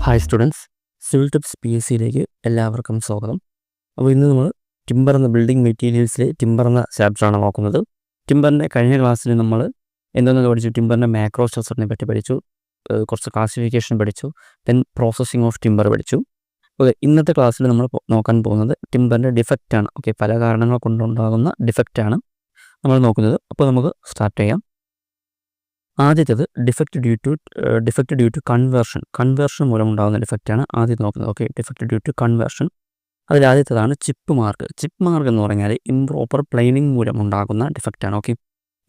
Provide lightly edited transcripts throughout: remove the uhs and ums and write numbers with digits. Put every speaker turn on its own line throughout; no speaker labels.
Hi students, civil tips PSCയിലേക്ക് എല്ലാവർക്കും സ്വാഗതം. അപ്പോൾ ഇന്ന് നമ്മൾ ടിമ്പർ എന്ന ബിൽഡിംഗ് മെറ്റീരിയൽസിലെ ടിമ്പർ എന്ന ചാപ്റ്ററാണ് നോക്കുന്നത്. ടിമ്പറിൻ്റെ കഴിഞ്ഞ ക്ലാസ്സിൽ നമ്മൾ എന്തെന്നൊക്കെ പഠിച്ചു? ടിമ്പറിൻ്റെ മാക്രോ സ്ട്രക്ചറിനെ പറ്റി പഠിച്ചു, കുറച്ച് ക്ലാസിഫിക്കേഷൻ പഠിച്ചു, ദെൻ പ്രോസസ്സിംഗ് ഓഫ് ടിമ്പർ പഠിച്ചു. ഓക്കെ, ഇന്നത്തെ ക്ലാസ്സിൽ നമ്മൾ നോക്കാൻ പോകുന്നത് ടിമ്പറിൻ്റെ ഡിഫക്റ്റാണ്. ഓക്കെ, പല കാരണങ്ങൾ കൊണ്ടുണ്ടാകുന്ന ഡിഫക്റ്റാണ് നമ്മൾ നോക്കുന്നത്. അപ്പോൾ നമുക്ക് സ്റ്റാർട്ട് ചെയ്യാം. ആദ്യത്തേത് ഡിഫക്റ്റ് ഡ്യൂ ടു കൺവേർഷൻ മൂലം ഉണ്ടാകുന്ന ഡിഫക്റ്റാണ് ആദ്യം നോക്കുന്നത്. Okay, defect due to conversion. അതിലാദ്യത്തേതാണ് ചിപ്പ് മാർക്ക് എന്ന് പറഞ്ഞാൽ ഇംപ്രോപ്പർ പ്ലെയിനിങ് മൂലം ഉണ്ടാകുന്ന ഡിഫക്റ്റാണ്. ഓക്കെ,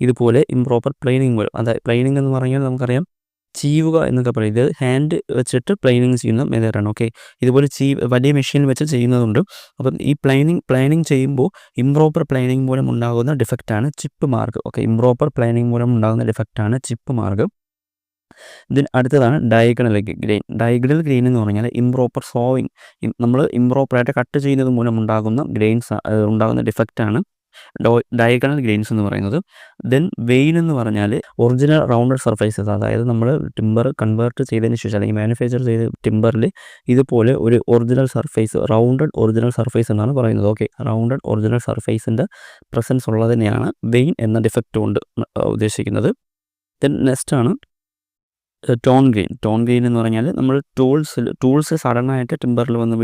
ഇതുപോലെ ഇംപ്രോപ്പർ പ്ലെയിനിങ് മൂലം, അതായത് പ്ലെയിനിങ് എന്ന് പറഞ്ഞാൽ നമുക്കറിയാം ചീവുക എന്നൊക്കെ പറയും. ഇത് ഹാൻഡ് വെച്ചിട്ട് പ്ലെയിനിങ് ചെയ്യുന്ന മെത്തേഡാണ്. ഓക്കെ, ഇതുപോലെ വലിയ മെഷീൻ വെച്ച് ചെയ്യുന്നതുണ്ട്. അപ്പം ഈ പ്ലെയിനിങ് ചെയ്യുമ്പോൾ ഇംപ്രോപ്പർ പ്ലെയിനിങ് മൂലം ഉണ്ടാകുന്ന ഡിഫക്റ്റാണ് chip mark. Okay, improper planing മൂലം ഉണ്ടാകുന്ന ഡിഫക്റ്റാണ് ചിപ്പ് മാർക്ക്. ഇതിന് അടുത്തതാണ് ഡയഗണൽ ഗ്രെയിൻ എന്ന് പറഞ്ഞാൽ ഇംപ്രോപ്പർ സോവിങ്, നമ്മൾ ഇംപ്രോപ്പറായിട്ട് കട്ട് ചെയ്യുന്നത് മൂലം ഉണ്ടാകുന്ന ഡിഫക്റ്റാണ് ഡയഗണൽ ഗ്രെയിൻസ് എന്ന് പറയുന്നത്. ദെൻ വെയിൻ എന്ന് പറഞ്ഞാൽ ഒറിജിനൽ റൗണ്ടഡ് സർഫേസസ്, അതായത് നമ്മൾ ടിമ്പർ കൺവേർട്ട് ചെയ്തതിന് ശേഷം അല്ലെങ്കിൽ മാനുഫാക്ചർ ചെയ്ത ടിമ്പറിൽ ഇതുപോലെ ഒരു റൗണ്ടഡ് ഒറിജിനൽ സർഫേസ് എന്നാണ് പറയുന്നത്. ഓക്കെ, റൗണ്ടഡ് ഒറിജിനൽ സർഫേസിൻ്റെ പ്രസൻസ് ഉള്ളതിനെയാണ് വെയിൻ എന്ന ഡിഫക്റ്റ് കൊണ്ട് ഉദ്ദേശിക്കുന്നത്. ദെൻ നെക്സ്റ്റ് ആണ് ടോൺ ഗ്രെയിൻ എന്ന് പറഞ്ഞാൽ നമ്മൾ ടൂൾസ് സഡനായിട്ട് ടിമ്പറിൽ വന്ന്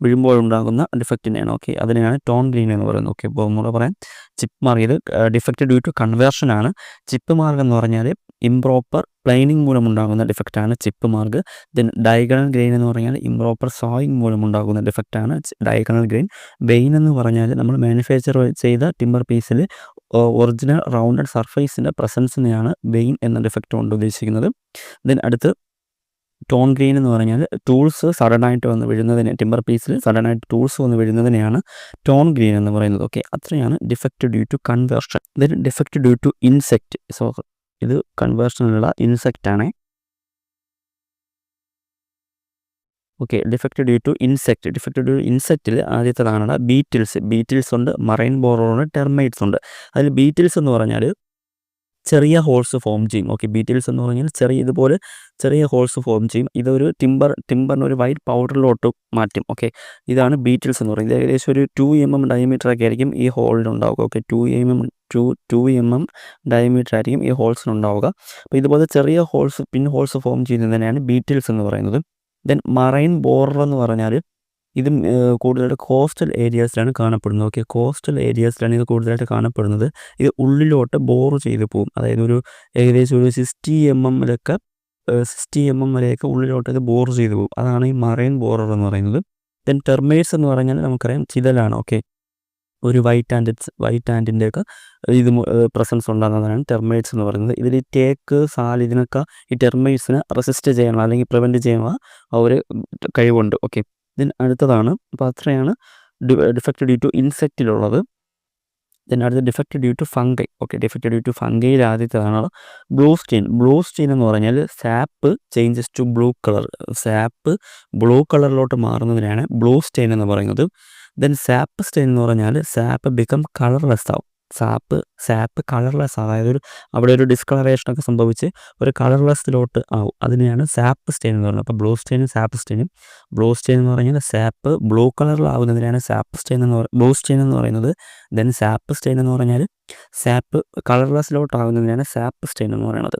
വീഴുമ്പോഴുണ്ടാകുന്ന ഡിഫക്റ്റിനെയാണ്. ഓക്കെ, അതിനെയാണ് ടോൺ ഗ്രെയിൻ എന്ന് പറയുന്നത്. ഓക്കെ, ഇപ്പോൾ നമ്മൾ പറയാം ചിപ്പ് മാർക്ക്, ഇത് ഡിഫക്റ്റ് ഡ്യൂ ടു കൺവേർഷനാണ്. ചിപ്പ് മാർക്ക് എന്ന് പറഞ്ഞാൽ ഇംപ്രോപ്പർ പ്ലെയിനിങ് മൂലം ഉണ്ടാകുന്ന ഡിഫക്റ്റാണ് chip mark. Then diagonal grain എന്ന് പറഞ്ഞാൽ ഇംപ്രോപ്പർ സോയിങ് മൂലം ഉണ്ടാകുന്ന ഡിഫക്റ്റാണ് ഡയഗണൽ ഗ്രെയിൻ. വെയിൻ എന്ന് പറഞ്ഞാൽ നമ്മൾ മാനുഫാക്ചർ ചെയ്ത ടിമ്പർ പീസിൽ ഒറിജിനൽ റൗണ്ടഡ് സർഫേസിൻ്റെ പ്രസൻസിനെയാണ് വെയിൻ എന്ന ഡിഫക്റ്റ് കൊണ്ട് ഉദ്ദേശിക്കുന്നത്. ദെൻ അടുത്ത് ടോൺ ഗ്രെയിൻ എന്ന് പറഞ്ഞാൽ ടൂൾസ് സഡനായിട്ട് വന്ന് വീഴുന്നതിനെ, ടിമ്പർ പീസിൽ സഡനായിട്ട് ടൂൾസ് വന്ന് വീഴുന്നതിനെയാണ് ടോൺ ഗ്രെയിൻ എന്ന് പറയുന്നത്. ഓക്കെ, അത്രയാണ് defect due to conversion. Then defect due to insect. ഇത് കൺവേർഷനുള്ള ഇൻസെക്റ്റാണ്. ഓക്കെ, ഡിഫക്റ്റ് ഡ്യൂ ടു ഇൻസെക്റ്റിൽ ആദ്യത്തേതാണ് ബീറ്റിൽസ് ഉണ്ട്, മറൈൻ ബോറർ ഉണ്ട്, ടെർമൈറ്റ്സ് ഉണ്ട്. അതിൽ ബീറ്റിൽസ് എന്ന് പറഞ്ഞാൽ ചെറിയ ഹോൾസ് ഫോം ചെയ്യും. ഓക്കെ, ബീറ്റിൽസ് എന്ന് പറഞ്ഞാൽ ഇതുപോലെ ചെറിയ ഹോൾസ് ഫോം ചെയ്യും. ഇതൊരു ടിമ്പറിന് ഒരു വൈറ്റ് പൗഡറിലോട്ട് മാറ്റും. ഓക്കെ, ഇതാണ് ബീറ്റിൽസ് എന്ന് പറയുന്നത്. ഏകദേശം ഒരു 2 mm ഡയമീറ്റർ ഒക്കെ ആയിരിക്കും ഈ ഹോളിനുണ്ടാവുക. ഓക്കെ, 2 mm ഡയമീറ്റർ ആയിരിക്കും ഈ ഹോൾസിനുണ്ടാവുക. അപ്പോൾ ഇതുപോലെ ചെറിയ ഹോൾസ് ഫോം ചെയ്യുന്നതിനെയാണ് ബീറ്റിൽസ് എന്ന് പറയുന്നത്. ദെൻ മറൈൻ ബോറർ എന്ന് പറഞ്ഞാൽ ഇത് കൂടുതലായിട്ട് കോസ്റ്റൽ ഏരിയാസിലാണ് കാണപ്പെടുന്നത്. ഓക്കെ, കോസ്റ്റൽ ഏരിയാസിലാണ് ഇത് കൂടുതലായിട്ട് കാണപ്പെടുന്നത്. ഇത് ഉള്ളിലോട്ട് ബോർ ചെയ്ത് പോകും. അതായത് ഏകദേശം ഒരു 60 mm വരെയൊക്കെ ഉള്ളിലോട്ട് ഇത് ബോർ ചെയ്ത് പോകും. അതാണ് ഈ മറൈൻ ബോറർ എന്ന് പറയുന്നത്. ദെൻ ടെർമൈറ്റ്സ് എന്ന് പറഞ്ഞാൽ നമുക്കറിയാം ചിതലാണ്. ഓക്കെ, ഒരു വൈറ്റ് ആൻഡിൻ്റെയൊക്കെ ഇത് പ്രസൻസ് ഉണ്ടാകുന്നതാണ് ടെർമൈറ്റ്സ് എന്ന് പറയുന്നത്. ഇതിൽ തേക്ക്, സാൽ, ഇതിനൊക്കെ ഈ ടെർമൈറ്റ്സിനെ റെസിസ്റ്റ് ചെയ്യാനുള്ള അല്ലെങ്കിൽ പ്രിവെൻറ്റ് ചെയ്യാനുള്ള ഒരു കഴിവുണ്ട്. ഓക്കെ, ഇതിന് അടുത്തതാണ്. അപ്പോൾ അത്രയാണ് ഡിഫക്റ്റ് ഡ്യൂ ടു ഇൻസെക്റ്റിലുള്ളത്. ദെൻ അടുത്ത defect due to fungi. Okay, defect due to ഫംഗൈയിൽ ആദ്യത്തേതാണ് ബ്ലൂ സ്റ്റെയിൻ എന്ന് പറഞ്ഞാൽ സാപ്പ് ചേഞ്ചസ് ടു ബ്ലൂ കളറിലോട്ട് മാറുന്നതിനാണ് ബ്ലൂ സ്റ്റെയിൻ എന്ന് പറയുന്നത്. ദെൻ സാപ്പ് സ്റ്റെയിൻ എന്ന് പറഞ്ഞാൽ സാപ്പ് ബിക്കം കളർലെസ് ആവും. സാപ്പ് കളർലെസ്, അതായത് അവിടെ ഒരു ഡിസ്കളറേഷനൊക്കെ സംഭവിച്ച് ഒരു കളർലെസ്സിലോട്ട് ആവും. അതിനെയാണ് സാപ്പ് സ്റ്റെയിൻ എന്ന് പറയുന്നത്. അപ്പോൾ ബ്ലൂ സ്റ്റെയിനും സാപ്പ് സ്റ്റെയിനും. ബ്ലൂ സ്റ്റെയിൻ എന്ന് പറഞ്ഞാൽ സാപ്പ് ബ്ലൂ കളറിലാവുന്നതിനാണ് ബ്ലൂ സ്റ്റെയിൻ എന്ന് പറയുന്നത്. ദെൻ സാപ്പ് സ്റ്റെയിൻ എന്ന് പറഞ്ഞാൽ സാപ്പ് കളർലെസ്സിലോട്ടാവുന്നതിനാണ് സാപ്പ് സ്റ്റെയിൻ എന്ന് പറയുന്നത്.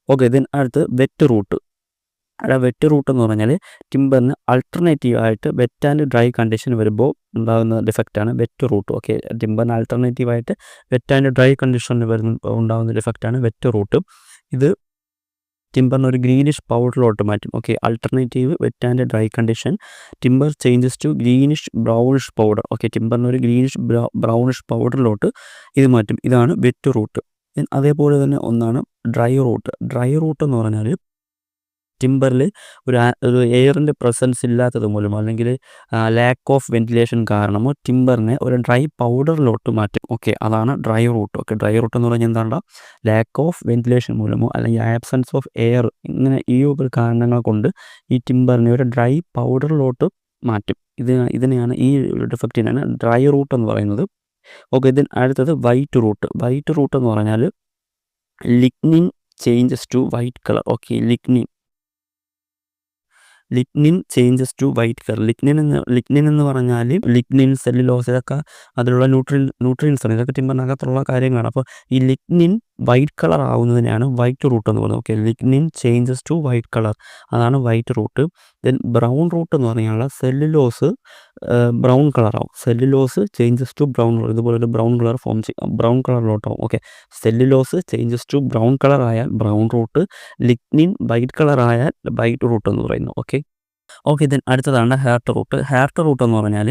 ഓക്കെ, ദെൻ അടുത്ത് വെറ്റ് റൂട്ട് എന്ന് പറഞ്ഞാൽ ടിമ്പറിന് ആൾട്ടർനേറ്റീവായിട്ട് വെറ്റ് ആൻഡ് ഡ്രൈ കണ്ടീഷൻ വരുമ്പോൾ ഉണ്ടാകുന്ന ഡിഫക്റ്റാണ് വെറ്റ് റൂട്ട്. ഓക്കെ, ടിമ്പറിന് ആൾട്ടർനേറ്റീവായിട്ട് വെറ്റ് ആൻഡ് ഡ്രൈ കണ്ടീഷനിൽ ഉണ്ടാകുന്ന ഡിഫക്റ്റാണ് വെറ്റ് റൂട്ട്. ഇത് ടിമ്പറിന് ഒരു ഗ്രീനിഷ് പൗഡറിലോട്ട് മാറ്റും. Okay, alternative wet and dry condition, timber changes to greenish brownish powder. Okay, ടിമ്പറിന് ഒരു ഗ്രീനിഷ് ബ്രൗണിഷ് പൗഡറിലോട്ട് ഇത് മാറ്റും. ഇതാണ് വെറ്റ് റൂട്ട്. അതേപോലെ തന്നെ ഒന്നാണ് ഡ്രൈ റൂട്ട് എന്ന് പറഞ്ഞാൽ ടിമ്പറിൽ ഒരു എയറിൻ്റെ പ്രസൻസ് ഇല്ലാത്തത് മൂലമോ അല്ലെങ്കിൽ ലാക്ക് ഓഫ് വെന്റിലേഷൻ കാരണമോ ടിമ്പറിനെ ഒരു ഡ്രൈ പൗഡറിലോട്ട് മാറ്റും. ഓക്കെ, അതാണ് dry rot. Okay, dry rot എന്ന് പറഞ്ഞാൽ എന്താണ്? ലാക്ക് ഓഫ് വെന്റിലേഷൻ മൂലമോ അല്ലെങ്കിൽ ആബ്സെൻസ് ഓഫ് എയർ, ഇങ്ങനെ ഈ ഒരു കാരണങ്ങൾ കൊണ്ട് ഈ ടിമ്പറിനെ ഒരു ഡ്രൈ പൗഡറിലോട്ട് മാറ്റും. ഇതിനെയാണ് ഈ ഡിഫക്റ്റിനാണ് ഡ്രൈ റൂട്ട് എന്ന് പറയുന്നത്. ഓക്കെ, ഇതിന് അടുത്തത് വൈറ്റ് റൂട്ട് എന്ന് പറഞ്ഞാൽ lignin changes to white colour. Okay, lignin changes to white colour. Lignin എന്ന് പറഞ്ഞാൽ ലിഗ്നിൻ, സെല്ലുലോസ് ഇതൊക്കെ അതിലുള്ള ന്യൂട്രിയൻസ് ആണ്. ഇതൊക്കെ ടിമ്പറിനകത്തുള്ള കാര്യങ്ങളാണ്. അപ്പോൾ ഈ ലിഗ്നിൻ വൈറ്റ് കളർ ആവുന്നതിനാണ് വൈറ്റ് റൂട്ട് എന്ന് പറയുന്നത്. Okay, lignin changes to white colour, അതാണ് white rot. Then brown rot എന്ന് പറഞ്ഞാൽ സെല്ലുലോസ് ബ്രൗൺ കളറാവും. സെല്ലുലോസ് ചേഞ്ചസ് ടു ബ്രൗൺ, ഇതുപോലെ ഒരു ബ്രൗൺ കളർ ഫോം ചെയ്യും, ബ്രൗൺ കളറിലോട്ടാവും. Okay, cellulose changes to brown colour ആയാൽ brown rot, lignin white colour ആയാൽ വൈറ്റ് റൂട്ട് എന്ന് പറയുന്നു. ഓക്കെ, ദെൻ അടുത്തതാണ് ഹെയർട്ട് റൂട്ട്. ഹെയർട്ട് റൂട്ട് എന്ന് പറഞ്ഞാൽ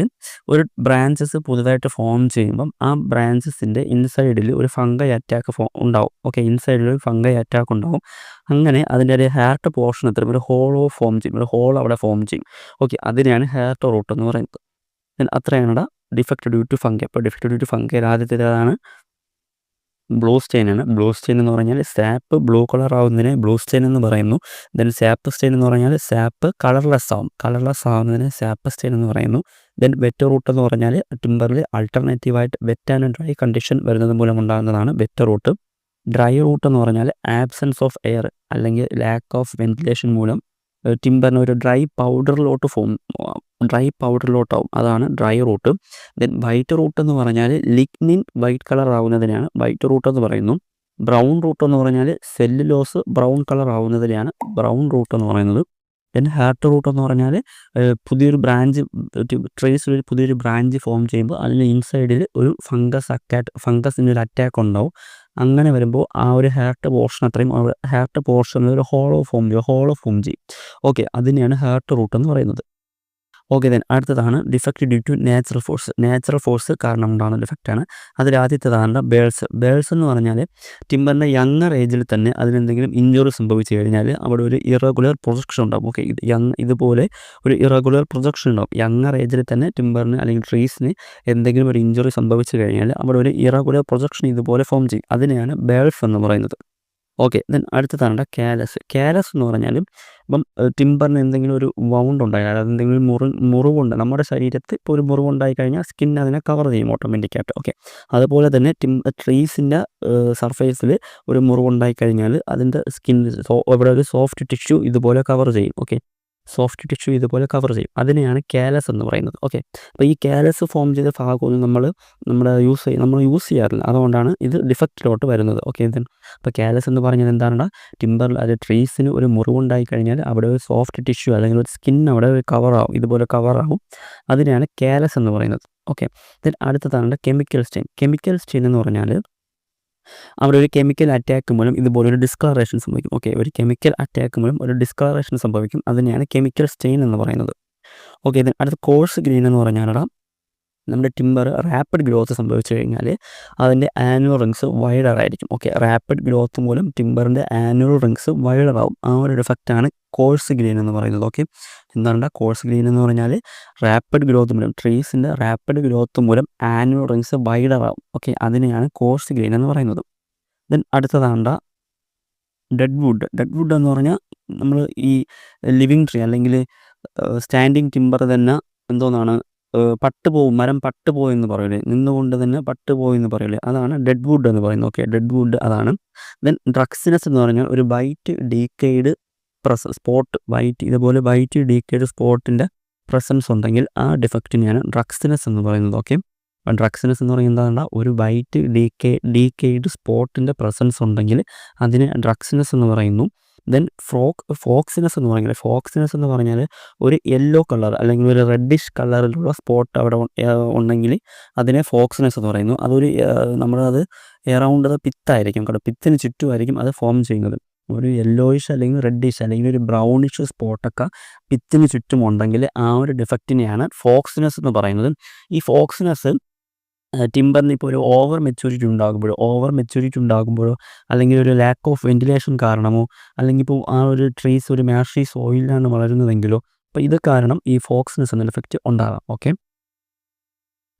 ഒരു ബ്രാഞ്ചസ് പുതുതായിട്ട് ഫോം ചെയ്യുമ്പം ആ ബ്രാഞ്ചസിൻ്റെ ഇൻസൈഡിൽ ഒരു ഫംഗൈ അറ്റാക്ക് ഉണ്ടാവും. ഓക്കെ, ഇൻസൈഡിൽ ഒരു ഫംഗൈ അറ്റാക്ക് ഉണ്ടാവും. അങ്ങനെ അതിൻ്റെ ഒരു ഹെയർട്ട് പോർഷൻ എത്രയും ഒരു ഹോളോ ഫോം ചെയ്യും, ഒരു ഹോൾ അവിടെ ഫോം ചെയ്യും. ഓക്കെ, അതിനെയാണ് ഹെയർട്ട് റൂട്ട് എന്ന് പറയുന്നത്. ദെൻ അത്രയാണ് ഡിഫക്റ്റ് ഡ്യൂ ടു ഫംഗൈ. അപ്പോൾ ഡിഫക്റ്റ് ഡ്യൂ ടു ഫംഗൈ ആദ്യത്തേതാണ് ബ്ലൂ സ്റ്റെയിൻ ആണ്. ബ്ലൂ സ്റ്റെയിൻ എന്ന് പറഞ്ഞാൽ സാപ്പ് ബ്ലൂ കളർ ആവുന്നതിനെ ബ്ലൂ സ്റ്റെയിൻ എന്ന് പറയുന്നു. ദെൻ സാപ്പ് സ്റ്റെയിൻ എന്ന് പറഞ്ഞാൽ സാപ്പ് കളർലെസ് ആവുന്നതിനെ സാപ്പ് സ്റ്റെയിൻ എന്ന് പറയുന്നു. ദെൻ വെറ്റ് റൂട്ട് എന്ന് പറഞ്ഞാൽ ടിമ്പറിൽ ആൾട്ടർനേറ്റീവായിട്ട് വെറ്റ് ആൻഡ് ഡ്രൈ കണ്ടീഷൻ വരുന്നത് മൂലം ഉണ്ടാകുന്നതാണ് വെറ്റ് റൂട്ട്. ഡ്രൈ റൂട്ട് എന്ന് പറഞ്ഞാൽ ആബ്സെൻസ് ഓഫ് എയർ അല്ലെങ്കിൽ ലാക്ക് ഓഫ് വെന്റിലേഷൻ മൂലം ടിമ്പറിന് ഒരു ഡ്രൈ പൗഡറിലോട്ടാവും, അതാണ് dry rot. Then white rot എന്ന് പറഞ്ഞാൽ ലിഗ്നിൻ വൈറ്റ് കളർ ആവുന്നതിനാണ് വൈറ്റ് റൂട്ട് എന്ന് പറയുന്നു. ബ്രൗൺ റൂട്ട് എന്ന് പറഞ്ഞാൽ സെല്ലുലോസ് ബ്രൗൺ കളർ ആവുന്നതിനെയാണ് ബ്രൗൺ റൂട്ട് എന്ന് പറയുന്നത്. ദെൻ ഹെയർട്ട് റൂട്ട് എന്ന് പറഞ്ഞാൽ പുതിയൊരു ബ്രാഞ്ച് ട്രേസിൽ പുതിയൊരു ബ്രാഞ്ച് ഫോം ചെയ്യുമ്പോൾ അതിന് ഇൻസൈഡിൽ ഒരു ഫംഗസിൻ്റെ ഒരു അറ്റാക്ക് ഉണ്ടാവും. അങ്ങനെ വരുമ്പോൾ ആ ഒരു ഹെയർട്ട് പോർഷൻ അത്രയും ഹെയർട്ട് പോർഷനിൽ ഒരു ഹോളോ ഫോം ചെയ്യും. ഓക്കെ, അതിനെയാണ് ഹെയർട്ട് റൂട്ട് എന്ന് പറയുന്നത്. ഓക്കെ, ദെൻ അടുത്തതാണ് defect due to natural force കാരണം ഉണ്ടാകുന്ന ഡിഫക്റ്റാണ്. അതിലാദ്യത്തേതാണ് ബേൾസ് എന്ന് പറഞ്ഞാൽ ടിമ്പറിൻ്റെ യങ്ങർ ഏജിൽ തന്നെ അതിനെന്തെങ്കിലും ഇഞ്ചുറി സംഭവിച്ചു കഴിഞ്ഞാൽ അവിടെ ഒരു ഇറഗുലർ പ്രൊജക്ഷൻ ഉണ്ടാകും. ഓക്കെ, ഇതുപോലെ ഒരു ഇറഗുലർ പ്രൊജക്ഷൻ ഉണ്ടാകും. യങ്ങർ ഏജിൽ തന്നെ ടിമ്പറിന് അല്ലെങ്കിൽ ട്രീസിന് എന്തെങ്കിലും ഒരു ഇഞ്ചുറി സംഭവിച്ചു കഴിഞ്ഞാൽ അവിടെ ഒരു ഇറഗുലർ പ്രൊജക്ഷൻ ഇതുപോലെ ഫോം ചെയ്യും. അതിനെയാണ് ബേൾസ് എന്ന് പറയുന്നത്. ഓക്കെ, ദെൻ അടുത്തതാണ് കാലസ് എന്ന് പറഞ്ഞാലും ഇപ്പം ടിമ്പറിന് എന്തെങ്കിലും ഒരു വൗണ്ട് ഉണ്ടായാൽ, അതായത് എന്തെങ്കിലും മുറിവുണ്ട് നമ്മുടെ ശരീരത്തിൽ ഇപ്പോൾ ഒരു മുറിവുണ്ടായി കഴിഞ്ഞാൽ സ്കിൻ അതിനെ കവർ ചെയ്യും ഓട്ടോമാറ്റിക്കായിട്ട്. ഓക്കെ, അതുപോലെ തന്നെ ട്രീസിൻ്റെ സർഫേസിൽ ഒരു മുറിവുണ്ടായി കഴിഞ്ഞാൽ അതിൻ്റെ ഇവിടെ ഒരു സോഫ്റ്റ് ടിഷ്യൂ ഇതുപോലെ കവർ ചെയ്യും. ഓക്കെ, സോഫ്റ്റ് ടിഷ്യൂ ഇതുപോലെ കവർ ചെയ്യും. അതിനെയാണ് കാലസ് എന്ന് പറയുന്നത്. ഓക്കെ, അപ്പോൾ ഈ കാലസ് ഫോം ചെയ്ത ഭാഗമൊന്നും നമ്മൾ യൂസ് ചെയ്യാറില്ല, അതുകൊണ്ടാണ് ഇത് ഡിഫക്റ്റിലോട്ട് വരുന്നത്. ഓക്കെ, അപ്പോൾ കാലസ് എന്ന് പറഞ്ഞാൽ എന്താണ്, ടിമ്പറിൽ അത് ട്രീസിന് ഒരു മുറിവുണ്ടായി കഴിഞ്ഞാൽ അവിടെ ഒരു സോഫ്റ്റ് ടിഷ്യൂ അല്ലെങ്കിൽ ഒരു സ്കിൻ അവിടെ കവറാവും, ഇതുപോലെ കവറാവും. അതിനെയാണ് കാലസ് എന്ന് പറയുന്നത്. ഓക്കെ, ദെൻ അടുത്തതാണ് കെമിക്കൽ സ്റ്റെയിൻ എന്ന് പറഞ്ഞാൽ അവിടെ ഒരു കെമിക്കൽ അറ്റാക്ക് മൂലം ഇതുപോലെ ഒരു ഡിസ്കളറേഷൻ സംഭവിക്കും. ഓക്കെ, ഒരു കെമിക്കൽ അറ്റാക്ക് മൂലം ഒരു ഡിസ്കളറേഷൻ സംഭവിക്കും. അതിനെയാണ് കെമിക്കൽ സ്റ്റെയിൻ എന്ന് പറയുന്നത്. ഓക്കെ, അടുത്ത കോഴ്സ് ഗ്രീൻ എന്ന് പറഞ്ഞാൽ നമ്മുടെ ടിമ്പർ റാപ്പിഡ് ഗ്രോത്ത് സംഭവിച്ചു കഴിഞ്ഞാൽ അതിൻ്റെ ആനുവൽ റിങ്സ് വൈഡറായിരിക്കും. ഓക്കെ, റാപ്പിഡ് ഗ്രോത്ത് മൂലം ടിമ്പറിൻ്റെ ആനുവൽ റിങ്സ് വൈഡറാവും. ആ ഒരു ഡിഫക്റ്റാണ് കോഴ്സ് ഗ്രീൻ എന്ന് പറയുന്നത്. ഓക്കെ, എന്താണ് കോഴ്സ് ഗ്രീൻ എന്ന് പറഞ്ഞാൽ റാപ്പിഡ് ഗ്രോത്ത് മൂലം ട്രീസിൻ്റെ റാപ്പിഡ് ഗ്രോത്ത് മൂലം ആനുവൽ റിങ്സ് വൈഡറാവും. ഓക്കെ, അതിനെയാണ് കോഴ്സ് ഗ്രീൻ എന്ന് പറയുന്നത്. ദെൻ അടുത്തതാണ് ഡെഡ് വുഡ് എന്ന് പറഞ്ഞാൽ നമ്മൾ ഈ ലിവിങ് ട്രീ അല്ലെങ്കിൽ സ്റ്റാൻഡിങ് ടിമ്പർ തന്നെ എന്തോന്നാണ് മരം പട്ടുപോയെന്ന് പറയില്ലേ, നിന്നുകൊണ്ട് തന്നെ പട്ടുപോയെന്ന് പറയില്ലേ, അതാണ് ഡെഡ് വുഡ് എന്ന് പറയുന്നത്. ഓക്കെ, ഡെഡ് വുഡ് അതാണ്. ദെൻ ഡ്രക്സിനെസ് എന്ന് പറഞ്ഞാൽ ഒരു വൈറ്റ് ഡീക്കെയ്ഡ് വൈറ്റ് ഡീക്കെയ്ഡ് സ്പോട്ടിൻ്റെ പ്രസൻസ് ഉണ്ടെങ്കിൽ ആ ഡിഫക്റ്റിനെയാണ് ഡ്രക്സിനെസ് എന്ന് പറയുന്നത്. ഓക്കെ, ഡ്രക്സിനെസ് എന്ന് പറയുന്നത് എന്താണ്, ഒരു വൈറ്റ് ഡീക്കെയ്ഡ് സ്പോട്ടിൻ്റെ പ്രസൻസ് ഉണ്ടെങ്കിൽ അതിന് ഡ്രക്സിനെസ് എന്ന് പറയുന്നു. ദെൻ ഫോക്സിനെസ് എന്ന് പറഞ്ഞാൽ ഒരു യെല്ലോ കളർ അല്ലെങ്കിൽ ഒരു റെഡിഷ് കളറിലുള്ള സ്പോട്ട് അവിടെ ഉണ്ടെങ്കിൽ അതിനെ ഫോക്സിനെസ് എന്ന് പറയുന്നു. അതൊരു നമ്മളത് എറൗണ്ട് പിത്തായിരിക്കും, പിത്തിന് ചുറ്റുമായിരിക്കും അത് ഫോം ചെയ്യുന്നത്. ഒരു യെല്ലോയിഷ് അല്ലെങ്കിൽ റെഡിഷ് അല്ലെങ്കിൽ ഒരു ബ്രൗണിഷ് സ്പോട്ടൊക്കെ പിത്തിന് ചുറ്റും ഉണ്ടെങ്കിൽ ആ ഒരു ഡിഫക്റ്റിനെയാണ് ഫോക്സിനെസ് എന്ന് പറയുന്നത്. ഈ ഫോക്സിനെസ് ടിമ്പറിന് ഇപ്പോൾ ഒരു ഓവർ മെച്യൂരിറ്റി ഉണ്ടാകുമ്പോഴോ അല്ലെങ്കിൽ ഒരു ലാക്ക് ഓഫ് വെന്റിലേഷൻ കാരണമോ അല്ലെങ്കിൽ ഇപ്പോൾ ആ ഒരു ട്രീസ് ഒരു മാഷി സോയിലാണ് വളരുന്നതെങ്കിലോ അപ്പോൾ ഇത് കാരണം ഈ ഫോക്സിനെസ് എന്ന എഫക്റ്റ് ഉണ്ടാകാം. ഓക്കെ,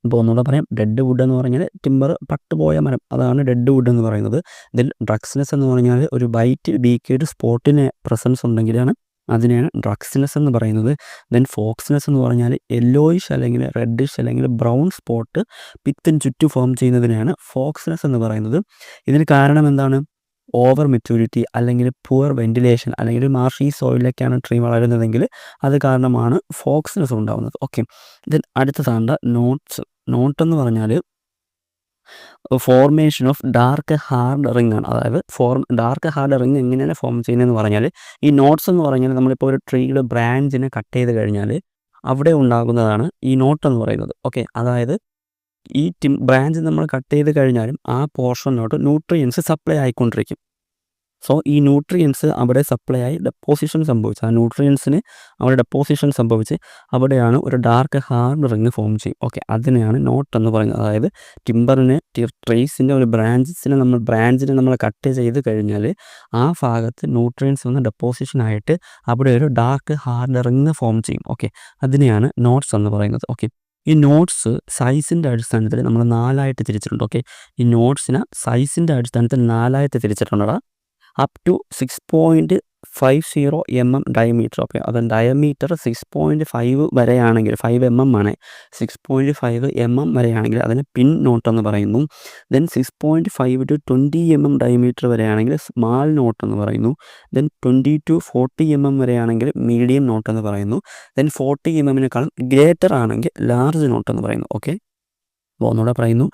ഇപ്പോൾ ഒന്നുകൂടെ പറയാം, ഡെഡ് വുഡ് എന്ന് പറഞ്ഞാൽ ടിമ്പർ പട്ടുപോയ മരം, അതാണ് ഡെഡ് വുഡ് എന്ന് പറയുന്നത്. ഇതിൽ ഡ്രക്സിനെസ് എന്ന് പറഞ്ഞാൽ ഒരു വൈറ്റ് ഡീക്കേഡ് സ്പോട്ടിന് പ്രസൻസ് ഉണ്ടെങ്കിലാണ് അതിനെയാണ് ഡ്രക്സിനെസ് എന്ന് പറയുന്നത്. ദെൻ ഫോക്സിനെസ് എന്ന് പറഞ്ഞാൽ യെല്ലോയിഷ് അല്ലെങ്കിൽ റെഡിഷ് അല്ലെങ്കിൽ ബ്രൗൺ സ്പോട്ട് പിത്തിന് ചുറ്റും ഫോം ചെയ്യുന്നതിനാണ് ഫോക്സിനെസ് എന്ന് പറയുന്നത്. ഇതിന് കാരണം എന്താണ്, ഓവർ മെച്യൂരിറ്റി അല്ലെങ്കിൽ പുവർ വെന്റിലേഷൻ അല്ലെങ്കിൽ മാർഷി സോയിലൊക്കെയാണ് ട്രീ വളരുന്നതെങ്കിൽ അത് കാരണമാണ് ഫോക്സിനെസ് ഉണ്ടാകുന്നത്. ഓക്കെ, ദെൻ അടുത്തതാണ് നോട്ട് എന്ന് പറഞ്ഞാൽ formation of dark hard ring ആണ്. അതായത് ഡാർക്ക് ഹാർഡ് റിംഗ് എങ്ങനെയാണ് ഫോം ചെയ്യുന്നതെന്ന് പറഞ്ഞാൽ ഈ നോട്ട്സ് എന്ന് പറഞ്ഞാൽ നമ്മളിപ്പോൾ ഒരു ട്രീയുടെ ബ്രാഞ്ചിനെ കട്ട് ചെയ്ത് കഴിഞ്ഞാൽ അവിടെ ഉണ്ടാകുന്നതാണ് ഈ നോട്ട് എന്ന് പറയുന്നത്. ഓക്കെ, അതായത് ഈ ബ്രാഞ്ച് നമ്മൾ കട്ട് ചെയ്ത് കഴിഞ്ഞാലും ആ പോർഷനിലോട്ട് ന്യൂട്രിയൻസ് സപ്ലൈ ആയിക്കൊണ്ടിരിക്കും. സോ ഈ ന്യൂട്രിയൻസ് അവിടെ സപ്ലൈ ആയി ഡെപ്പോസിഷൻ സംഭവിച്ച് ആ ന്യൂട്രിയൻസിന് അവിടെ ഡെപ്പോസിഷൻ സംഭവിച്ച് അവിടെയാണ് ഒരു ഡാർക്ക് ഹാർഡ് റിങ് ഫോം ചെയ്യും. ഓക്കെ, അതിനെയാണ് നോട്ട് എന്ന് പറയുന്നത്. അതായത് ടിമ്പറിന് ട്രീസിൻ്റെ ഒരു ബ്രാഞ്ചിനെ നമ്മൾ കട്ട് ചെയ്ത് കഴിഞ്ഞാൽ ആ ഭാഗത്ത് ന്യൂട്രിയൻസ് വന്ന് ഡെപ്പോസിഷനായിട്ട് അവിടെ ഒരു ഡാർക്ക് ഹാർഡ് റിങ് ഫോം ചെയ്യും. ഓക്കെ, അതിനെയാണ് നോട്ട്സ് എന്ന് പറയുന്നത്. ഓക്കെ, ഈ നോട്ട്സ് സൈസിൻ്റെ അടിസ്ഥാനത്തിൽ നമ്മൾ 4ആയിട്ട് തിരിച്ചിട്ടുണ്ട്. ഓക്കെ, ഈ നോട്ട്സിനെ സൈസിൻ്റെ അടിസ്ഥാനത്തിൽ 4ആയിട്ട് തിരിച്ചിട്ടുണ്ടടാ. Up to 6.50 mm diameter. Okay, അത് ഡയമീറ്റർ 6.5 വരെയാണെങ്കിൽ 5 mm ആണ്. 6.5 mm വരെയാണെങ്കിൽ അതിന് പിൻ നോട്ട് എന്ന് പറയുന്നു. ദെൻ 6.5 to 20 mm ഡയമീറ്റർ വരെയാണെങ്കിൽ സ്മാൾ നോട്ട് എന്ന് പറയുന്നു. ദെൻ 20 to 40 mm വരെയാണെങ്കിൽ മീഡിയം നോട്ട് എന്ന് പറയുന്നു. ദെൻ 40 mm ഗ്രേറ്റർ ആണെങ്കിൽ ലാർജ് നോട്ട് എന്ന് പറയുന്നു. ഓക്കെ, അപ്പോൾ ഒന്നുകൂടെ പറയുന്നു,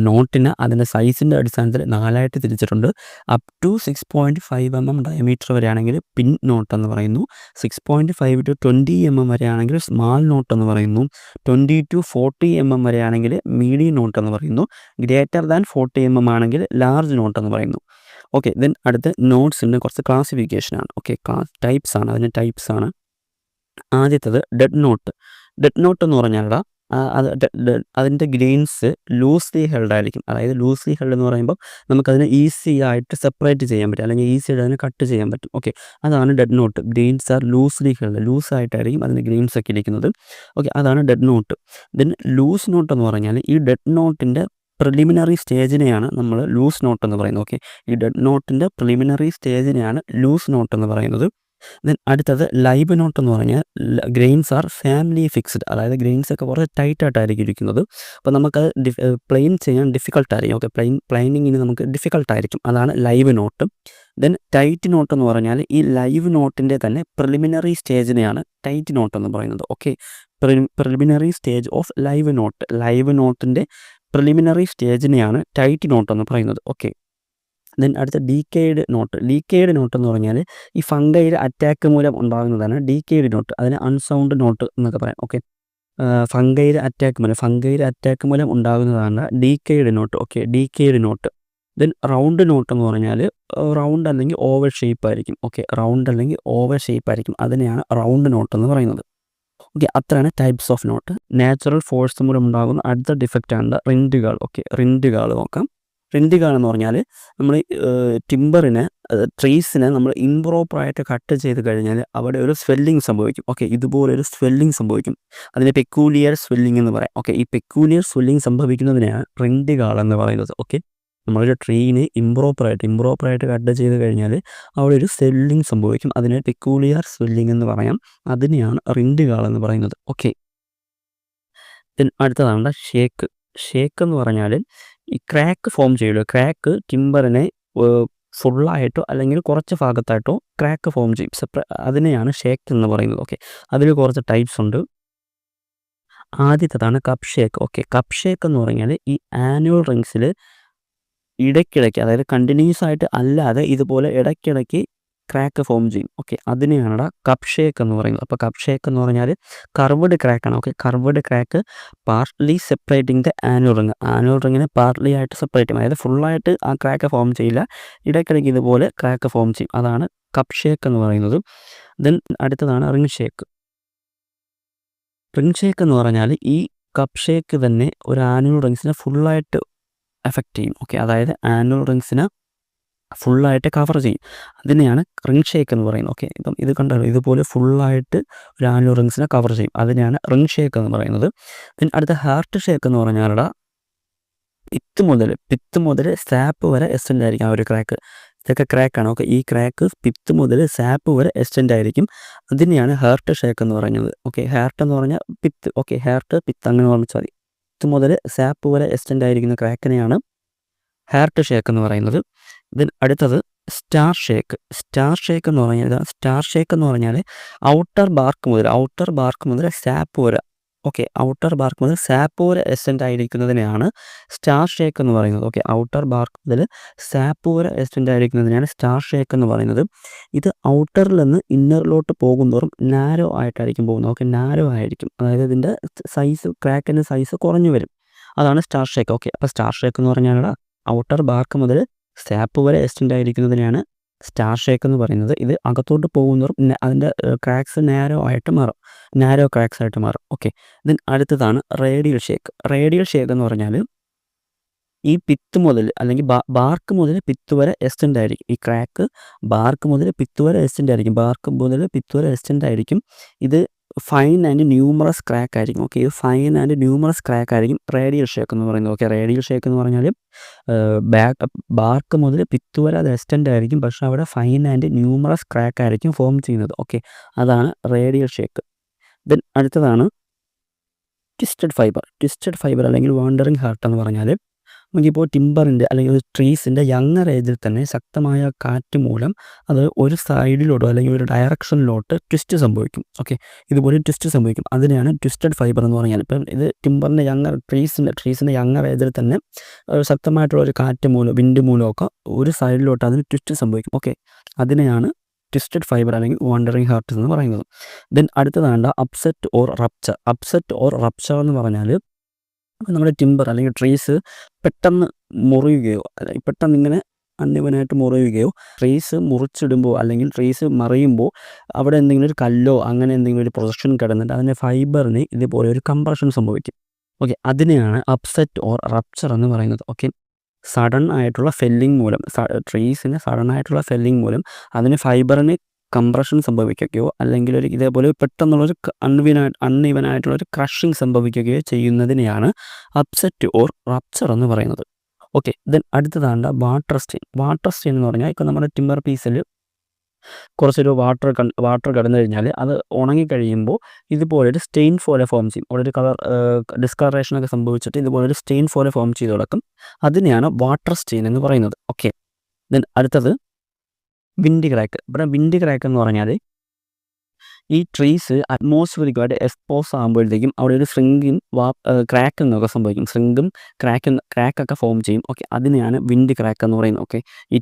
നോട്ടിന് അതിൻ്റെ സൈസിൻ്റെ അടിസ്ഥാനത്തിൽ 4ആയിട്ട് തിരിച്ചിട്ടുണ്ട്. അപ് ടു 6.5 mm ഡയമീറ്റർ വരെയാണെങ്കിൽ പിൻ നോട്ട് എന്ന് പറയുന്നു. 6.5 to 20 mm വരെയാണെങ്കിൽ സ്മാൾ നോട്ട് എന്ന് പറയുന്നു. 20 to 40 mm വരെയാണെങ്കിൽ മീഡിയം നോട്ട് എന്ന് പറയുന്നു. ഗ്രേറ്റർ ദാൻ 40 mm ആണെങ്കിൽ ലാർജ് നോട്ട് എന്ന് പറയുന്നു. ഓക്കെ, ദെൻ അടുത്ത നോട്ട്സിൻ്റെ കുറച്ച് ക്ലാസിഫിക്കേഷനാണ്. ഓക്കെ, ടൈപ്സ് ആണ്, അതിൻ്റെ ടൈപ്സ് ആണ്. ആദ്യത്തത് ഡെഡ് നോട്ട്. ഡെഡ് നോട്ട് എന്ന് പറഞ്ഞാൽ അതിൻ്റെ ഗ്രെയിൻസ് ലൂസ്ലി ഹെൽഡ് ആയിരിക്കും. അതായത് ലൂസ്ലി ഹെൽഡ് എന്ന് പറയുമ്പോൾ നമുക്കതിനെ ഈസി ആയിട്ട് സെപ്പറേറ്റ് ചെയ്യാൻ പറ്റും, അല്ലെങ്കിൽ ഈസി ആയിട്ട് അതിനെ കട്ട് ചെയ്യാൻ പറ്റും. ഓക്കെ, അതാണ് dead knot. Grains are loosely held, ലൂസായിട്ടായിരിക്കും അതിൻ്റെ ഗ്രെയിൻസ് ഒക്കെ ഇരിക്കുന്നത്. ഓക്കെ, അതാണ് dead knot. Then loose knot എന്ന് പറഞ്ഞാൽ ഈ ഡെഡ് നോട്ടിൻ്റെ പ്രിലിമിനറി സ്റ്റേജിനെയാണ് നമ്മൾ ലൂസ് നോട്ട് എന്ന് പറയുന്നത്. ഓക്കെ, ഈ ഡെഡ് നോട്ടിൻ്റെ പ്രിലിമിനറി സ്റ്റേജിനെയാണ് ലൂസ് നോട്ട് എന്ന് പറയുന്നത്. ദെൻ അടുത്തത് ലൈവ് നോട്ട് എന്ന് പറഞ്ഞാൽ ഗ്രെയിൻസ് ആർ ഫാമിലി ഫിക്സ്ഡ്. അതായത് ഗ്രെയിൻസ് ഒക്കെ കുറച്ച് ടൈറ്റായിട്ടായിരിക്കും ഇരിക്കുന്നത്. അപ്പോൾ നമുക്കത് പ്ലെയിൻ ചെയ്യാൻ ഡിഫിക്കൾട്ടായിരിക്കും. ഓക്കെ, പ്ലെയിനിങ്ങിന് നമുക്ക് ഡിഫിക്കൾട്ടായിരിക്കും. അതാണ് live knot. Then tight knot എന്ന് പറഞ്ഞാൽ ഈ ലൈവ് നോട്ടിൻ്റെ തന്നെ പ്രിലിമിനറി സ്റ്റേജിനെയാണ് ടൈറ്റ് നോട്ട് എന്ന് പറയുന്നത്. Okay, preliminary stage of live knot. Live നോട്ടിൻ്റെ പ്രിലിമിനറി സ്റ്റേജിനെയാണ് ടൈറ്റ് നോട്ട് എന്ന് പറയുന്നത്. ഓക്കെ, ദെൻ അടുത്ത ഡീക്കേഡ് നോട്ട്. ഡീക്കേഡ് നോട്ട് എന്ന് പറഞ്ഞാൽ ഈ ഫംഗൈഡ് അറ്റാക്ക് മൂലം ഉണ്ടാകുന്നതാണ് ഡീക്കേഡ് നോട്ട്. അതിന് അൺസൗണ്ട് നോട്ട് എന്നൊക്കെ പറയാം. ഓക്കെ, ഫംഗൈഡ് അറ്റാക്ക് മൂലം ഉണ്ടാകുന്നതാണ് decayed knot. Okay, decayed knot. Then round knot എന്ന് പറഞ്ഞാൽ റൗണ്ട് അല്ലെങ്കിൽ ഓവൽ ഷേപ്പ് ആയിരിക്കും. ഓക്കെ, റൗണ്ട് അല്ലെങ്കിൽ ഓവൽ ഷേപ്പ് ആയിരിക്കും, അതിനെയാണ് റൗണ്ട് നോട്ട് എന്ന് പറയുന്നത്. ഓക്കെ, അത്രയാണ് types of knot. Natural force മൂലം ഉണ്ടാകുന്ന അടുത്ത ഡിഫക്റ്റാണ് റിൻഡുകൾ. ഓക്കെ, റിൻഡുകൾ നോക്കാം. റിൻഡുകൾ എന്ന് പറഞ്ഞാൽ നമ്മൾ ട്രീസിനെ നമ്മൾ ഇംപ്രോപ്പറായിട്ട് കട്ട് ചെയ്ത് കഴിഞ്ഞാൽ അവിടെ ഒരു സ്വെല്ലിങ് സംഭവിക്കും. ഓക്കെ, ഇതുപോലൊരു സ്വെല്ലിങ് സംഭവിക്കും. അതിനെ പെക്കൂലിയർ സ്വെല്ലിങ് എന്ന് പറയാം. ഓക്കെ, ഈ പെക്കൂലിയർ സ്വെല്ലിങ് സംഭവിക്കുന്നതിനെയാണ് റിൻഡുകൾ എന്ന് പറയുന്നത്. ഓക്കെ, നമ്മളൊരു ട്രീനെ ഇംപ്രോപ്പറായിട്ട് കട്ട് ചെയ്ത് കഴിഞ്ഞാൽ അവിടെ ഒരു സ്വെല്ലിങ് സംഭവിക്കും. അതിനെ പെക്കൂലിയർ സ്വെല്ലിങ് എന്ന് പറയാം. അതിനെയാണ് റിൻഡുകൾ എന്ന് പറയുന്നത്. ഓക്കെ, അടുത്തതാണ് ഷേക്ക്. ഷേക്ക് എന്ന് പറഞ്ഞാൽ ഈ ക്രാക്ക് ഫോം ചെയ്യുമല്ലോ. ക്രാക്ക് ടിമ്പറിനെ ഫുള്ളായിട്ടോ അല്ലെങ്കിൽ കുറച്ച് ഭാഗത്തായിട്ടോ ക്രാക്ക് ഫോം ചെയ്യും. അതിനെയാണ് ഷേക്ക് എന്ന് പറയുന്നത്. ഓക്കെ, അതിൽ കുറച്ച് ടൈപ്സ് ഉണ്ട്. ആദ്യത്തേതാണ് cup shake. Okay, cup shake എന്ന് പറഞ്ഞാൽ ഈ ആനുവൽ റിങ്സിൽ ഇടയ്ക്കിടയ്ക്ക്, അതായത് കണ്ടിന്യൂസ് ആയിട്ട് അല്ലാതെ ഇതുപോലെ ഇടയ്ക്കിടയ്ക്ക് ക്രാക്ക് ഫോം ചെയ്യും. ഓക്കെ, അതിനെയാണ് കപ്പ് ഷേക്ക് എന്ന് പറയുന്നത്. അപ്പോൾ കപ്പ് ഷേക്ക് എന്ന് പറഞ്ഞാൽ കർവ്ഡ് ക്രാക്കാണ്. Okay, curved crack partly separating the annual ring. Annual റിങ്ങിനെ പാർട്ട്ലി ആയിട്ട് സെപ്പറേറ്റ് ചെയ്യും. അതായത് ഫുള്ളായിട്ട് ആ ക്രാക്ക് ഫോം ചെയ്യില്ല, ഇടയ്ക്കിടയ്ക്ക് ഇതുപോലെ ക്രാക്ക് ഫോം ചെയ്യും. അതാണ് കപ്പ് ഷേക്ക് എന്ന് പറയുന്നത്. ദെൻ അടുത്തതാണ് റിങ് ഷേക്ക്. റിങ് ഷേക്ക് എന്ന് പറഞ്ഞാൽ ഈ കപ്പ് ഷേക്ക് തന്നെ ഒരു ആനുവൽ റിങ്സിനെ ഫുള്ളായിട്ട് എഫക്റ്റ് ചെയ്യും. ഓക്കെ, അതായത് ആനുവൽ റിങ്സിനെ ഫുള്ളായിട്ട് കവർ ചെയ്യും. അതിനെയാണ് റിങ് ഷേക്ക് എന്ന് പറയുന്നത്. ഓക്കെ, ഇപ്പം ഇത് കണ്ടല്ലോ, ഇതുപോലെ ഫുള്ളായിട്ട് ഒരു ആനുവൽ റിങ്സിനെ കവർ ചെയ്യും. അതിനെയാണ് റിങ് ഷേക്ക് എന്ന് പറയുന്നത്. പിന്നെ അടുത്ത ഹാർട്ട് ഷേക്ക് എന്ന് പറഞ്ഞാൽ പിത്ത് മുതൽ സാപ്പ് വരെ എക്സ്റ്റെൻഡ് ആയിരിക്കും ആ ഒരു ക്രാക്ക്. ഇതൊക്കെ ക്രാക്കാണ്. ഓക്കെ, ഈ ക്രാക്ക് പിത്ത് മുതൽ സാപ്പ് വരെ എക്സ്റ്റെൻഡ് ആയിരിക്കും. അതിനെയാണ് ഹാർട്ട് ഷേക്ക് എന്ന് പറയുന്നത്. ഓക്കെ, ഹാർട്ട് എന്ന് പറഞ്ഞാൽ പിത്ത്. ഓക്കെ, ഹാർട്ട് പിത്ത് അങ്ങനെ ഓർമ്മിച്ചാൽ മതി. പിത്ത് മുതൽ സാപ്പ് വരെ എക്സ്റ്റെൻഡ് ആയിരിക്കുന്ന ക്രാക്കിനെയാണ് ഹാർട്ട് ഷേക്ക് എന്ന് പറയുന്നത്. ദെൻ അടുത്തത് സ്റ്റാർ ഷേക്ക്. സ്റ്റാർ ഷേക്ക് എന്ന് പറഞ്ഞാൽ ഔട്ടർ ബാർക്ക് മുതൽ സാപ്പ് വരെ ഔട്ടർ ബാർക്ക് മുതൽ സാപ്പ് വരെ എസ്റ്റെൻഡ് ആയിരിക്കുന്നതിനെയാണ് സ്റ്റാർ ഷേക്ക് എന്ന് പറയുന്നത്. ഔട്ടർ ബാർക്ക് മുതൽ സാപ്പ് വരെ എസ്റ്റെൻഡ് ആയിരിക്കുന്നതിനെയാണ് സ്റ്റാർ ഷേക്ക് എന്ന് പറയുന്നത്. ഇത് ഔട്ടറിൽ നിന്ന് ഇന്നറിലോട്ട് പോകുന്തോറും നാരോ ആയിട്ടായിരിക്കും പോകുന്നത്. നാരോ ആയിരിക്കും, അതായത് ഇതിൻ്റെ ക്രാക്കിൻ്റെ സൈസ് കുറഞ്ഞു വരും. അതാണ് സ്റ്റാർ ഷേക്ക്. അപ്പോൾ സ്റ്റാർ ഷേക്ക് എന്ന് പറഞ്ഞാൽ ഔട്ടർ ബാർക്ക് മുതൽ സാപ്പ് വരെ എസ്റ്റെൻഡ് ആയിരിക്കുന്നതിനാണ് സ്റ്റാർ ഷേക്ക് എന്ന് പറയുന്നത്. ഇത് അകത്തോട്ട് പോകുന്നതും അതിൻ്റെ ക്രാക്സ് നാരോ ക്രാക്സ് ആയിട്ട് മാറും. ദെൻ അടുത്തതാണ് റേഡിയൽ ഷേക്ക് എന്ന് പറഞ്ഞാൽ ഈ പിത്ത് മുതൽ അല്ലെങ്കിൽ ബാർക്ക് മുതൽ പിത്ത് വരെ എസ്റ്റെൻഡ് ആയിരിക്കും. ഈ ക്രാക്ക് ബാർക്ക് മുതൽ പിത്ത് വരെ എസ്റ്റെൻഡ് ആയിരിക്കും. ഇത് ഫൈൻ ആൻഡ് ന്യൂമറസ് ക്രാക്ക് ആയിരിക്കും. ഇത് ഫൈൻ ആൻഡ് ന്യൂമറസ് ക്രാക്ക് ആയിരിക്കും റേഡിയൽ ഷേക്ക് എന്ന് പറയുന്നത്. റേഡിയൽ ഷേക്ക് എന്ന് പറഞ്ഞാൽ ബാർക്ക് മുതൽ പിത്ത് വരെ അത് എസ്റ്റെൻഡ് ആയിരിക്കും, പക്ഷെ അവിടെ ഫൈൻ ആൻഡ് ന്യൂമറസ് ക്രാക്ക് ആയിരിക്കും ഫോം ചെയ്യുന്നത്. അതാണ് റേഡിയൽ ഷേക്ക്. ദെൻ അടുത്തതാണ് ട്വിസ്റ്റഡ് ഫൈബർ അല്ലെങ്കിൽ വാണ്ടറിങ് ഹാർട്ട് എന്ന് പറഞ്ഞാൽ നമുക്കിപ്പോൾ ടിമ്പറിൻ്റെ അല്ലെങ്കിൽ ട്രീസിൻ്റെ യങ്ങർ ഏജിൽ തന്നെ ശക്തമായ കാറ്റ് മൂലം അത് ഒരു സൈഡിലോട്ടോ അല്ലെങ്കിൽ ഒരു ഡയറക്ഷനിലോട്ട് ട്വിസ്റ്റ് സംഭവിക്കും. ഇതുപോലെ ട്വിസ്റ്റ് സംഭവിക്കും. അതിനെയാണ് ട്വിസ്റ്റഡ് ഫൈബർ എന്ന് പറഞ്ഞാൽ. ഇപ്പം ഇത് ടിമ്പറിൻ്റെ ട്രീസിൻ്റെ യങ്ങർ ഏജിൽ തന്നെ ശക്തമായിട്ടുള്ള ഒരു കാറ്റ് മൂലം, വിൻഡ് മൂലമൊക്കെ ഒരു സൈഡിലോട്ട് അതിന് ട്വിസ്റ്റ് സംഭവിക്കും. അതിനെയാണ് ട്വിസ്റ്റഡ് ഫൈബർ അല്ലെങ്കിൽ വാണ്ടറിങ് ഹാർട്ട് എന്ന് പറയുന്നത്. ദെൻ അടുത്തതാണ് അപ്സെറ്റ് ഓർ റപ്ചർ എന്ന് പറഞ്ഞാൽ നമ്മുടെ ടിമ്പർ അല്ലെങ്കിൽ ട്രീസ് പെട്ടെന്ന് മുറിയുകയോ പെട്ടെന്ന് ഇങ്ങനെ അൺഇവനായിട്ട് മുറിയുകയോ, ട്രീസ് മുറിച്ചിടുമ്പോൾ അല്ലെങ്കിൽ ട്രീസ് മറിയുമ്പോൾ അവിടെ എന്തെങ്കിലും ഒരു കല്ലോ അങ്ങനെ എന്തെങ്കിലും ഒരു പ്രൊജക്ഷൻ കിടന്നിട്ട് അതിൻ്റെ ഫൈബറിന് ഇതുപോലെ ഒരു കംപ്രഷൻ സംഭവിക്കും. അതിനെയാണ് അപ്സെറ്റ് ഓർ റപ്ചർ എന്ന് പറയുന്നത്. സഡൻ ആയിട്ടുള്ള ഫെല്ലിംഗ് മൂലം, ട്രീസിന് സഡൻ ആയിട്ടുള്ള ഫെല്ലിംഗ് മൂലം അതിന് ഫൈബറിന് കംപ്രഷൻ സംഭവിക്കുകയോ അല്ലെങ്കിൽ ഇതേപോലെ പെട്ടെന്നുള്ളൊരു അൺഇവനായിട്ടുള്ളൊരു ക്രഷിങ് സംഭവിക്കുകയോ ചെയ്യുന്നതിനെയാണ് അപ്സെറ്റ് ഓർ റപ്ചർ എന്ന് പറയുന്നത്. ദെൻ അടുത്തതാണ് വാട്ടർ സ്റ്റെയിൻ എന്ന് പറഞ്ഞാൽ ഇപ്പോൾ നമ്മുടെ ടിമ്പർ പീസിൽ കുറച്ചൊരു വാട്ടർ കടന്നു കഴിഞ്ഞാൽ അത് ഉണങ്ങിക്കഴിയുമ്പോൾ ഇതുപോലൊരു സ്റ്റെയിൻ പോലെ ഫോം ചെയ്യും. അവിടെ ഒരു കളർ ഡിസ്കളറേഷനൊക്കെ സംഭവിച്ചിട്ട് ഇതുപോലൊരു സ്റ്റെയിൻ പോലെ ഫോം ചെയ്ത് കിടക്കും. അതിനെയാണ് വാട്ടർ സ്റ്റെയിൻ എന്ന് പറയുന്നത്. ദെൻ അടുത്തത് വിൻഡ് ക്രാക്ക് എന്ന് പറഞ്ഞാൽ ഈ ട്രീസ് അറ്റ്മോസ്ഫിയറിക്കുമായിട്ട് എക്സ്പോസ് ആകുമ്പോഴത്തേക്കും അവിടെ ഒരു ക്രാക്കിംഗ് ഒക്കെ സംഭവിക്കും. ക്രാക്കൊക്കെ ഫോം ചെയ്യും. അതിനെയാണ് വിൻഡ് ക്രാക്ക് എന്ന് പറയുന്നത്. ഈ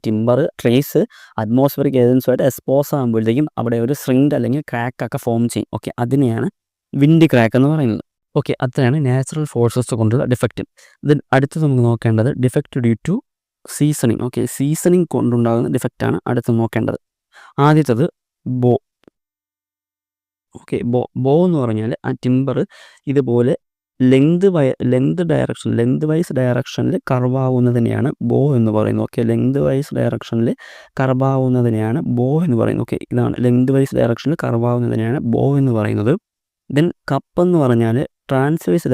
ട്രീസ് അറ്റ്മോസ്ഫിയറിക് ഏജൻസുമായിട്ട് എക്സ്പോസ് ആകുമ്പോഴത്തേക്കും അവിടെ ഒരു അല്ലെങ്കിൽ ക്രാക്കൊക്കെ ഫോം ചെയ്യും. അതിനെയാണ് വിൻഡ് ക്രാക്ക് എന്ന് പറയുന്നത്. അത്രയാണ് നാച്ചുറൽ ഫോഴ്സസ് കൊണ്ടുള്ള ഡിഫക്റ്റ്. ദെൻ അടുത്ത് നമുക്ക് നോക്കേണ്ടത് defect due to seasoning. Seasoning കൊണ്ടുണ്ടാകുന്ന ഡിഫക്റ്റാണ് അടുത്ത് നോക്കേണ്ടത്. ആദ്യത്തത് ബോ എന്ന് പറഞ്ഞാൽ ആ ടിമ്പർ ഇതുപോലെ ലെങ്ത് വൈസ് ഡയറക്ഷനിൽ കർവാവുന്നതിനെയാണ് ബോ എന്ന് പറയുന്നത്. ലെങ്ത് വൈസ് ഡയറക്ഷനിൽ കർവാവുന്നതിനെയാണ് ബോ എന്ന് പറയുന്നത്. ഇതാണ് ലെങ്ത് വൈസ് ഡയറക്ഷനിൽ കർവാവുന്നതിനെയാണ് ബോ എന്ന് പറയുന്നത്. ദെൻ കപ്പ് എന്ന് പറഞ്ഞാൽ ട്രാൻസ്വേഴ്സ്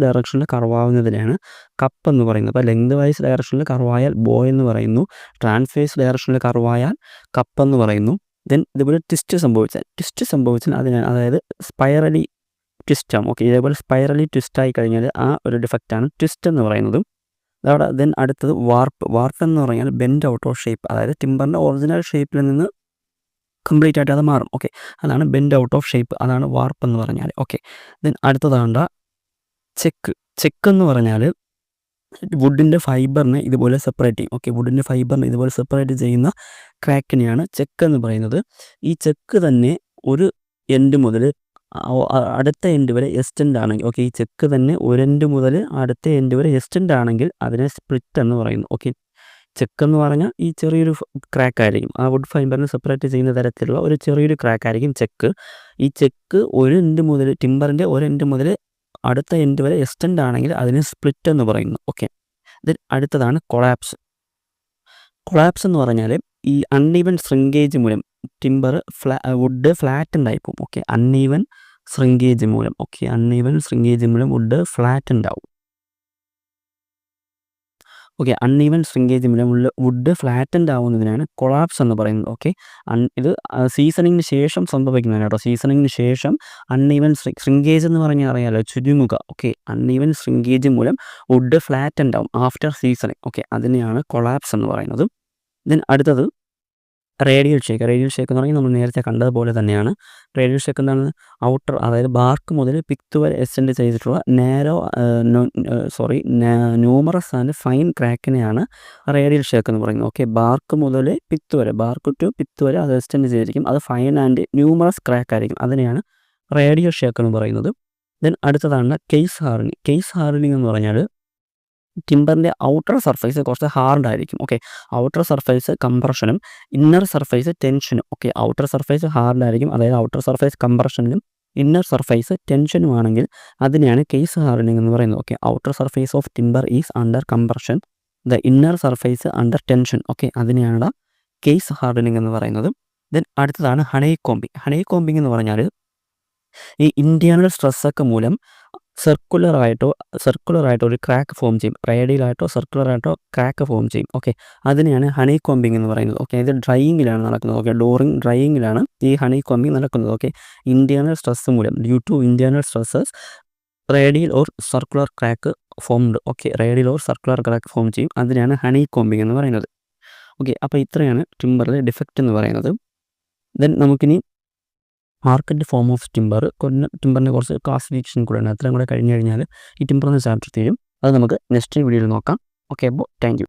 ഡയറക്ഷനിൽ കർവാവുന്നതിനാണ് കപ്പ് എന്ന് പറയുന്നത്. അപ്പോൾ ലെങ്ത് വൈസ് ഡയറക്ഷനിൽ കർവായാൽ ബോ എന്ന് പറയുന്നു, ട്രാൻസ്വേഴ്സ് ഡയറക്ഷനിൽ കർവായാൽ കപ്പ് എന്ന് പറയുന്നു. ദെൻ ഇതുപോലെ ട്വിസ്റ്റ് സംഭവിച്ചാൽ അതായത് സ്പൈറലി ട്വിസ്റ്റാണ്. ഇതേപോലെ സ്പൈറലി ട്വിസ്റ്റായി കഴിഞ്ഞാൽ ആ ഒരു ഡിഫക്റ്റാണ് ട്വിസ്റ്റ് എന്ന് പറയുന്നത്. ദെൻ അടുത്തത് വാർപ്പ് എന്ന് പറഞ്ഞാൽ ബെൻഡ് ഔട്ട് ഓഫ് ഷേപ്പ്, അതായത് ടിമ്പറിൻ്റെ ഒറിജിനൽ ഷേപ്പിൽ നിന്ന് കംപ്ലീറ്റ് ആയിട്ട് അത് മാറും. അതാണ് ബെൻഡ് ഔട്ട് ഓഫ് ഷേപ്പ്, അതാണ് വാർപ്പ് എന്ന് പറഞ്ഞാൽ. ദെൻ അടുത്തതാണ് ചെക്ക് എന്ന് പറഞ്ഞാൽ വുഡിൻ്റെ ഫൈബറിനെ ഇതുപോലെ സെപ്പറേറ്റ് ചെയ്യുന്ന ക്രാക്കിനെയാണ് ചെക്ക് എന്ന് പറയുന്നത്. ഈ ചെക്ക് തന്നെ ഒരു എൻഡ് മുതൽ അടുത്ത എൻഡ് വരെ എക്സ്റ്റെൻഡ് ആണെങ്കിൽ ഈ ചെക്ക് തന്നെ ഒരു എൻഡ് മുതൽ അടുത്ത എൻഡ് വരെ എക്സ്റ്റെൻഡ് ആണെങ്കിൽ അതിനെ സ്പ്ലിറ്റ് എന്ന് പറയുന്നു. ചെക്ക് എന്ന് പറഞ്ഞാൽ ഈ ചെറിയൊരു ക്രാക്ക് ആയിരിക്കും, ആ വുഡ് ഫൈബറിനെ സെപ്പറേറ്റ് ചെയ്യുന്ന തരത്തിലുള്ള ഒരു ചെറിയൊരു ക്രാക്ക് ആയിരിക്കും ചെക്ക്. ഈ ചെക്ക് ടിമ്പറിൻ്റെ ഒരു എൻഡ് മുതൽ അടുത്ത എൻഡ് വരെ എക്സ്റ്റെൻഡ് ആണെങ്കിൽ അതിനെ സ്പ്ലിറ്റ് എന്ന് പറയുന്നു. ദെൻ അടുത്തതാണ് കൊളാപ്സ് എന്ന് പറഞ്ഞാൽ ഈ അൺഈവൻ ശ്രിങ്കേജ് മൂലം വുഡ് ഫ്ലാറ്റൻഡ് ആയി പോകും. അൺഈവൻ ശ്രിങ്കേജ് മൂലം വുഡ് ഫ്ലാറ്റൻഡ് ആവും. ഓക്കെ, അൺഈവൻ ശ്രിങ്കേജ് മൂലം വുഡ് ഫ്ലാറ്റൻഡ് ആവുന്നതിനാണ് കൊളാപ്സ് എന്ന് പറയുന്നത്. ഓക്കെ, ഇത് സീസണിങ്ങിന് ശേഷം സംഭവിക്കുന്നതാണ് കേട്ടോ. സീസണിങ്ങിന് ശേഷം അൺഈവൻ ശ്രിങ്കേജ് എന്ന് പറഞ്ഞാൽ അറിയാലോ, ചുരുങ്ങുക. ഓക്കെ, അൺഈവൻ ശ്രിങ്കേജ് മൂലം വുഡ് ഫ്ലാറ്റൻഡ് ആവും ആഫ്റ്റർ സീസണിങ്. ഓക്കെ, അതിനെയാണ് കൊളാപ്സ് എന്ന് പറയുന്നത്. ദെൻ അടുത്തത് റേഡിയൽ ഷേക്ക്. റേഡിയൽ ഷേക്ക് എന്ന് പറഞ്ഞാൽ നമ്മൾ നേരത്തെ കണ്ടതുപോലെ തന്നെയാണ്. റേഡിയൽ ഷേക്ക് എന്താണ്? ഔട്ടർ, അതായത് ബാർക്ക് മുതൽ പിക്ത് വരെ എക്സ്റ്റെൻഡ് ചെയ്തിട്ടുള്ള ന്യൂമറസ് ആൻഡ് ഫൈൻ ക്രാക്കിനെയാണ് റേഡിയൽ ഷേക്ക് എന്ന് പറയുന്നത്. ഓക്കെ, ബാർക്ക് മുതൽ പിക്ത് വരെ, ബാർക്ക് ടു പിക്ത് വരെ അത് എക്സ്റ്റെൻഡ് ചെയ്തിരിക്കും. അത് ഫൈൻ ആൻഡ് ന്യൂമറസ് ക്രാക്ക് ആയിരിക്കും. അതിനെയാണ് റേഡിയൽ ഷേക്ക് എന്ന് പറയുന്നത്. ദെൻ അടുത്തതാണ് കേസ് ഹാർഡനിങ്. കേസ് ഹാർഡനിങ് എന്ന് പറഞ്ഞാൽ ടിമ്പറിൻ്റെ ഔട്ടർ സർഫേസ് കുറച്ച് ഹാർഡായിരിക്കും. ഓക്കെ, ഔട്ടർ സർഫേസ് കംപ്രഷനും ഇന്നർ സർഫേസ് ടെൻഷനും. ഓക്കെ, ഔട്ടർ സർഫേസ് ഹാർഡായിരിക്കും, അതായത് ഔട്ടർ സർഫേസ് കംപ്രഷനിലും ഇന്നർ സർഫേസ് ടെൻഷനും ആണെങ്കിൽ അതിനെയാണ് കേസ് ഹാർഡനിങ് എന്ന് പറയുന്നത്. Okay, outer surface of timber is under compression, the inner surface under tension. Okay, അതിനെയാണ് കേസ് ഹാർഡനിങ് എന്ന് പറയുന്നത്. ദെൻ അടുത്തതാണ് ഹണി കോമ്പിങ്. ഹണി കോമ്പിങ് എന്ന് പറഞ്ഞാൽ ഈ ഇൻറ്റേർണൽ സ്ട്രെസ്സൊക്കെ മൂലം സർക്കുലറായിട്ടോ ഒരു ക്രാക്ക് ഫോം ചെയ്യും. റേഡിയലായിട്ടോ സർക്കുലറായിട്ടോ ക്രാക്ക് ഫോം ചെയ്യും. ഓക്കെ, അതിനെയാണ് ഹണി കോമ്പിങ് എന്ന് പറയുന്നത്. ഓക്കെ, ഇത് ഡ്രൈയിങ്ങിലാണ് നടക്കുന്നത്. ഓക്കെ, ഡ്രൈയിങ്ങിലാണ് ഈ ഹണി കോമ്പിങ് നടക്കുന്നത്. ഓക്കെ, ഇൻറ്റേർണൽ സ്ട്രെസ് മൂലം, due to internal stresses radial or circular crack formed. Okay, radial or circular crack form ചെയ്യും. അതിനാണ് ഹണി കോമ്പിങ് എന്ന് പറയുന്നത്. ഓക്കെ, അപ്പോൾ ഇത്രയാണ് ടിമ്പറിലെ ഡിഫക്റ്റ് എന്ന് പറയുന്നത്. ദെൻ നമുക്കിനി മാർക്കറ്റ് ഫോം ഓഫ് ടിമ്പറിൻ്റെ കുറച്ച് ക്ലാസിഫിക്കേഷൻ കൂടെയാണ്. അത്രയും കൂടെ കഴിഞ്ഞ് കഴിഞ്ഞാൽ ഈ ടിമ്പർ എന്ന ചാപ്റ്റർ തീരും. അത് നമുക്ക് നെക്സ്റ്റ് വീഡിയോയിൽ നോക്കാം. ഓക്കെ, അപ്പോൾ താങ്ക് യു.